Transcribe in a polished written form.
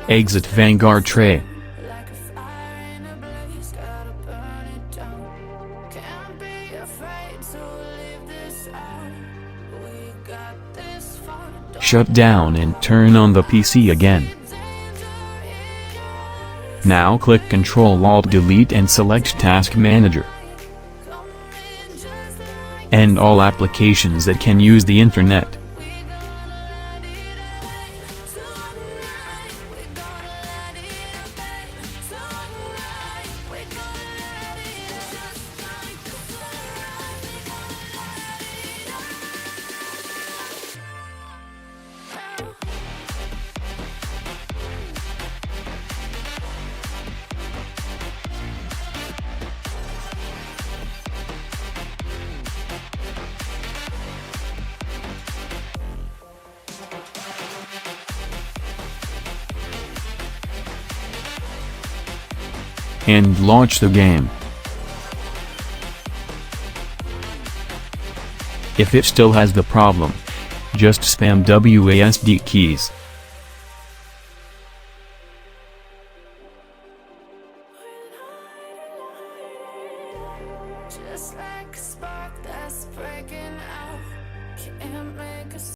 Exit Vanguard tray. Shut down and turn on the PC again. Now click Ctrl-Alt-Delete and select Task Manager. And all applications that can use the internet. And launch the game. If it still has the problem, just spam WASD keys. Just like a spark that's breaking out, can't make a